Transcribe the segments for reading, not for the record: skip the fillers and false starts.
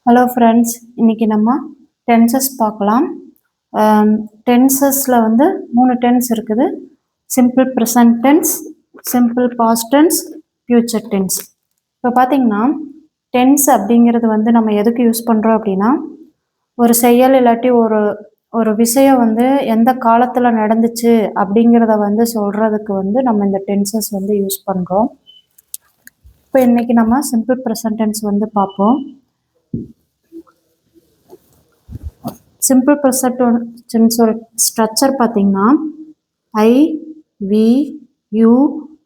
Hello friends, இன்னைக்கு நம்ம tenses பார்க்கலாம். டென்சஸில் வந்து 3 டென்ஸ் இருக்குது. Simple present tense, simple past tense, future tense. இப்போ பார்த்தீங்கன்னா டென்ஸ் அப்படிங்கிறது வந்து நம்ம எதுக்கு யூஸ் பண்ணுறோம் அப்படின்னா, ஒரு செயல் இல்லாட்டி ஒரு ஒரு விஷயம் வந்து எந்த காலத்தில் நடந்துச்சு அப்படிங்கிறத வந்து சொல்கிறதுக்கு வந்து நம்ம இந்த டென்சஸ் வந்து யூஸ் பண்ணுறோம். இப்போ இன்னைக்கு நம்ம சிம்பிள் ப்ரெசன்ட் டென்ஸ் வந்து பார்ப்போம். சிம்பிள் ப்ரெசன்ட் டென்ஸோட ஸ்ட்ரக்சர் பார்த்தீங்கன்னா ஐ, வி, யூ,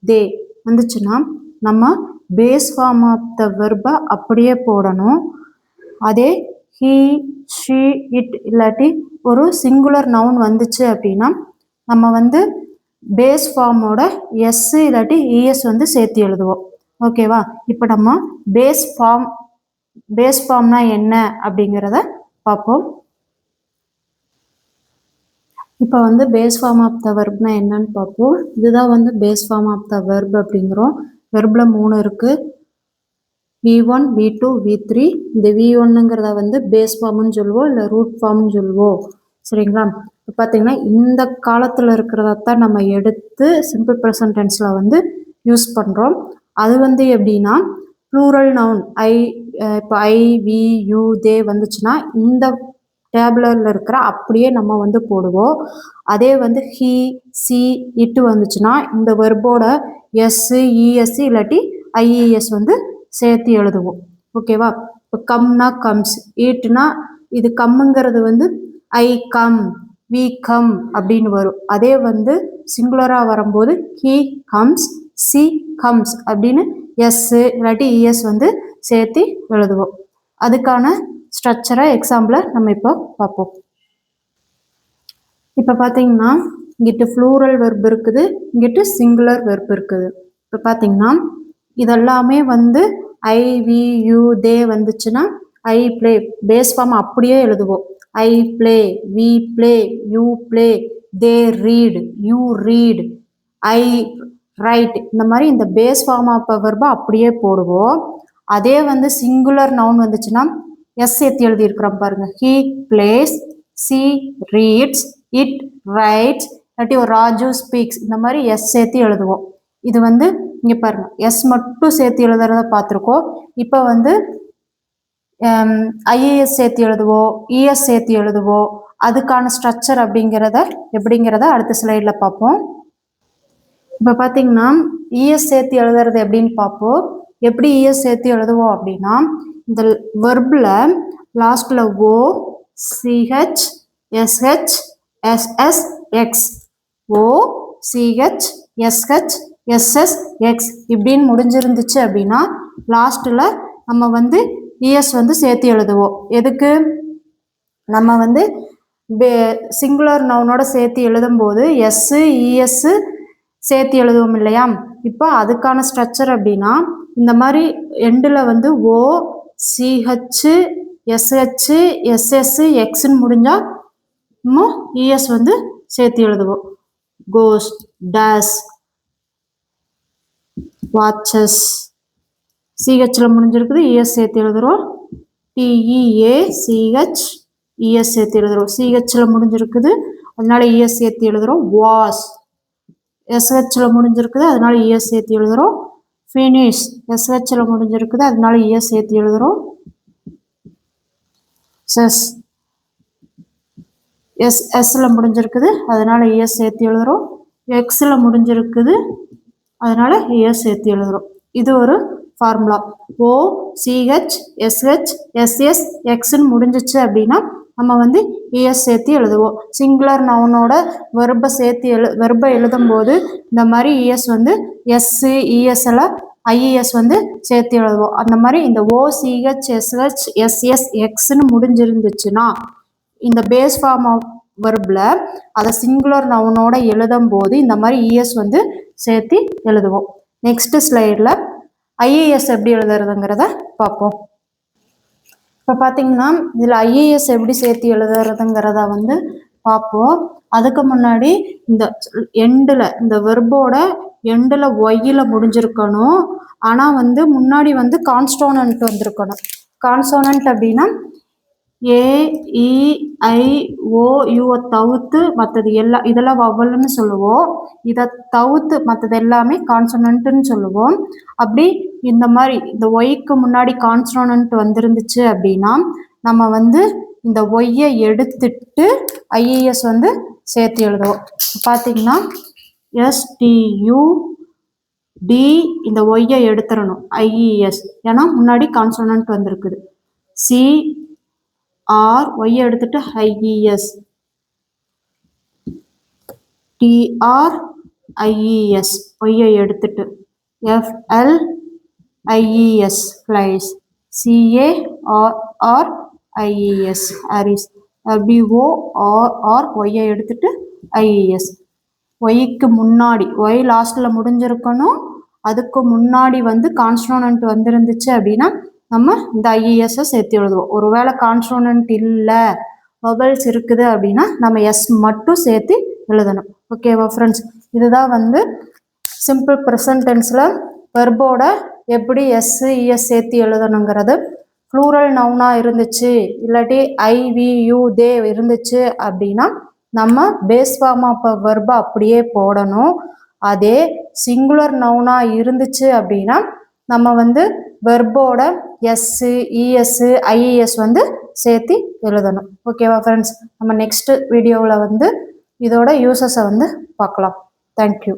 தே வந்துச்சுன்னா நம்ம பேஸ் ஃபார்ம் ஆஃப் த வெர்பை அப்படியே போடணும். அதே ஹீ, ஷீ, இட் இல்லாட்டி ஒரு சிங்குலர் நவுன் வந்துச்சு அப்படின்னா நம்ம வந்து பேஸ் ஃபார்மோட எஸ் இல்லாட்டி இஎஸ் வந்து சேர்த்து எழுதுவோம். ஓகேவா? இப்போ நம்ம பேஸ் ஃபார்ம்னா என்ன அப்படிங்கிறத பார்ப்போம். இப்போ வந்து பேஸ் ஃபார்ம் ஆஃப் த வெர்ப்னா என்னன்னு பார்ப்போம். இதுதான் வந்து base form of the verb அப்படிங்கிறோம். வெர்பில் 3 இருக்குது. V1, V2, V3. இந்த V1ங்கிறத வந்து பேஸ் ஃபார்ம்னு சொல்லுவோம், இல்லை ரூட் ஃபார்ம்னு சொல்லுவோம். சரிங்களா? இப்போ பார்த்தீங்கன்னா இந்த காலத்தில் இருக்கிறதான் நம்ம எடுத்து சிம்பிள் ப்ரெசன்ட் டென்ஸில் வந்து யூஸ் பண்ணுறோம். அது வந்து எப்படின்னா ப்ளூரல் நவுன் இப்போ ஐ, வி, யூ, தே வந்துச்சுன்னா இந்த டேபுலரில் இருக்கிற அப்படியே நம்ம வந்து போடுவோம். அதே வந்து ஹீ, சி, இட்டு வந்துச்சுன்னா இந்த வெர்போட எஸ், இஎஸ் இல்லாட்டி ஐஇஎஸ் வந்து சேர்த்து எழுதுவோம். ஓகேவா? இப்போ கம்னா கம்ஸ், ஈட்டுனா இது கம்முங்கிறது வந்து ஐ கம், வி கம் அப்படின்னு வரும். அதே வந்து சிங்குலராக வரும்போது ஹீ கம்ஸ், சி கம்ஸ் அப்படின்னு எஸ் இல்லாட்டி இஎஸ் வந்து சேர்த்து எழுதுவோம். அதுக்கான ஸ்ட்ரக்சரை எக்ஸாம்பிளை நம்ம இப்போ பார்ப்போம். இப்போ பார்த்தீங்கன்னா இங்கிட்டு ஃப்ளூரல் வெர்ப் இருக்குது, இங்கிட்டு சிங்குலர் வெர்ப் இருக்குது. இப்போ பார்த்தீங்கன்னா இதெல்லாமே வந்து ஐ, வி, யூ, தே வந்துச்சுன்னா ஐ பிளே பேஸ் ஃபார்ம் அப்படியே எழுதுவோம். I play, we play, you play, they read, you read, I write. இந்த மாதிரி இந்த பேஸ் ஃபார்ம் ஆஃப் வெர்பை அப்படியே போடுவோம். அதே வந்து சிங்குலர் நவுன் வந்துச்சுன்னா எஸ் சேர்த்து எழுதியிருக்கிறோம் பாருங்க. He plays, she reads, it writes, இல்லாட்டி ஒரு ராஜு ஸ்பீக்ஸ், இந்த மாதிரி எஸ் சேர்த்து எழுதுவோம். இது வந்து இங்கே பாருங்க எஸ் மட்டும் சேர்த்து எழுதுறத பார்த்துருக்கோம். இப்போ வந்து ஐஏஎஸ் சேர்த்து எழுதுவோம், இஎஸ் சேர்த்து எழுதுவோம். அதுக்கான ஸ்ட்ரக்சர் எப்படிங்கிறத அடுத்த ஸ்லைடில் பார்ப்போம். இப்போ பார்த்தீங்கன்னா இஎஸ் சேர்த்து எழுதுறது எப்படின்னு பார்ப்போம். எப்படி இஎஸ் சேர்த்து எழுதுவோம் அப்படின்னா இந்த வெர்பில் லாஸ்டில் ஓ, சிஹெச், எஸ்ஹெச், எஸ்எஸ், எக்ஸ், ஓ, சிஹெச், எஸ்ஹெச், எஸ்எஸ், எக்ஸ் இப்படின்னு முடிஞ்சிருந்துச்சு அப்படின்னா லாஸ்ட்டில் நம்ம வந்து இஎஸ் வந்து சேர்த்து எழுதுவோம். எதுக்கு? நம்ம வந்து சிங்குலர் நவுனோட சேர்த்து எழுதும்போது எஸ்ஸு, இஎஸ்ஸு சேர்த்து எழுதுவோம் இல்லையா? இப்போ அதுக்கான ஸ்ட்ரக்சர் அப்படின்னா இந்த மாதிரி எண்டில் வந்து ஓ, சிஹெச், எஸ்ஹெச், எஸ்எஸ், எக்ஸ்ன்னு முடிஞ்சால் இன்னும் இஎஸ் வந்து சேர்த்து எழுதுவோம். கோஸ், டஸ், வாட்சஸ். சிஹெச்சில் முடிஞ்சிருக்குது, இஎஸ் சேர்த்து எழுதுகிறோம். டிஇஏ, சிஹெச், இஎஸ் சேர்த்து எழுதுகிறோம். சிஹெச்சில் முடிஞ்சிருக்குது, அதனால இஎஸ் சேர்த்து எழுதுகிறோம். வாஸ், எஸ்ஹெச்சில் முடிஞ்சிருக்குது, அதனால இஎஸ் சேர்த்து எழுதுகிறோம். ஃபினிஷ், எஸ்ஹெச்சில் முடிஞ்சிருக்குது, அதனால இஎஸ் சேர்த்து எழுதுகிறோம். செஸ், எஸ்எஸ்ல முடிஞ்சிருக்குது, அதனால இஎஸ் சேர்த்து எழுதுகிறோம். எக்ஸில் முடிஞ்சிருக்குது, அதனால இஎஸ் சேர்த்து எழுதுகிறோம். இது ஒரு ஃபார்முலா. ஓ, சிஹெச், எஸ்ஹெச், எஸ்எஸ், எக்ஸ்ன்னு முடிஞ்சிச்சு அப்படின்னா நம்ம வந்து இஎஸ் சேர்த்து எழுதுவோம். சிங்குலர் நவுனோட வெர்பை எழுதும்போது இந்த மாதிரி இஎஸ் வந்து எஸ்ஸு, இஎஸ்எல், ஐஇஎஸ் வந்து சேர்த்து எழுதுவோம். அந்த மாதிரி இந்த ஓ, சிஹெச், எஸ்ஹெச், எஸ்எஸ், எக்ஸ்ன்னு முடிஞ்சிருந்துச்சுன்னா இந்த பேஸ் ஃபார்ம் ஆஃப் வெர்பில் அதை சிங்குலர் நவுனோட எழுதும் போது இந்த மாதிரி இஎஸ் வந்து சேர்த்து எழுதுவோம். நெக்ஸ்ட் ஸ்லைடில் ஐஏஎஸ் எப்படி எழுதுறதுங்கிறத பார்ப்போம். இப்போ பார்த்தீங்கன்னா இதில் ஐஏஎஸ் எப்படி சேர்த்து எழுதுறதுங்கிறத வந்து பார்ப்போம். அதுக்கு முன்னாடி இந்த எண்டில் இந்த வெர்போட எண்டில் ஒய்யில் முடிஞ்சிருக்கணும். ஆனால் வந்து முன்னாடி வந்து கான்ஸ்டோனன்ட் வந்திருக்கணும். கான்சோனன்ட் அப்படின்னா ஏ இ ஐ ஓ யூவை தவிர்த்து மற்றது எல்லாம் இதெல்லாம் வவல்னு சொல்லுவோம். இதை தவிர்த்து மற்றது எல்லாமே கான்சோனன்ட்னு சொல்லுவோம். அப்படி இந்த மாதிரி இந்த ஒய்க்கு முன்னாடி கான்சோனன்ட் வந்திருந்துச்சு அப்படின்னா நம்ம வந்து இந்த ஒய்யை எடுத்துட்டு ஐஏஎஸ் வந்து சேர்த்து எழுதுவோம். பார்த்தீங்கன்னா எஸ்டியூ டி இந்த ஒய்யை எடுத்துடணும் ஐஇஎஸ், ஏன்னா முன்னாடி கான்சோனன்ட் வந்திருக்குது. சி ஆர் ஒய்யை எடுத்துட்டு ஐஇஎஸ், டிஆர் ஐஇஎஸ் ஒய்யை எடுத்துட்டு, F L I E S flies, C A R I E S அரிஸ், பிஓ ஆர் ஒய்யை எடுத்துட்டு ஐஇஎஸ். ஒய்க்கு முன்னாடி ஒய் லாஸ்ட்ல முடிஞ்சிருக்கணும், அதுக்கு முன்னாடி வந்து கான்சோனன்ட் வந்துருந்துச்சு அப்படின்னா நம்ம இந்த ஐஇஎஸ்ஸை சேர்த்து எழுதுவோம். ஒருவேளை கான்சோனன்ட் இல்லை வவல்ஸ் இருக்குது அப்படின்னா நம்ம எஸ் மட்டும் சேர்த்து எழுதணும். ஓகேவா ஃப்ரெண்ட்ஸ்? இதுதான் வந்து சிம்பிள் ப்ரெசன்ட் டென்ஸில் வெர்போட எப்படி எஸ்இஎஸ் சேர்த்து எழுதணுங்கிறது. ப்ளூரல் நவுனாக இருந்துச்சு இல்லாட்டி ஐ வி யூ தே இருந்துச்சு அப்படின்னா நம்ம பேஸ் ஃபார்ம் ஆஃப் வெர்பை அப்படியே போடணும். அதே சிங்குலர் நவுனாக இருந்துச்சு அப்படின்னா நம்ம வந்து வெர்போட எஸ்ஸு இஎஸ்ஸு ஐஇஎஸ் வந்து சேர்த்து எழுதணும். ஓகேவா ஃப்ரெண்ட்ஸ்? நம்ம நெக்ஸ்ட் வீடியோவில் வந்து இதோட யூசஸை வந்து பார்க்கலாம். தேங்க்யூ.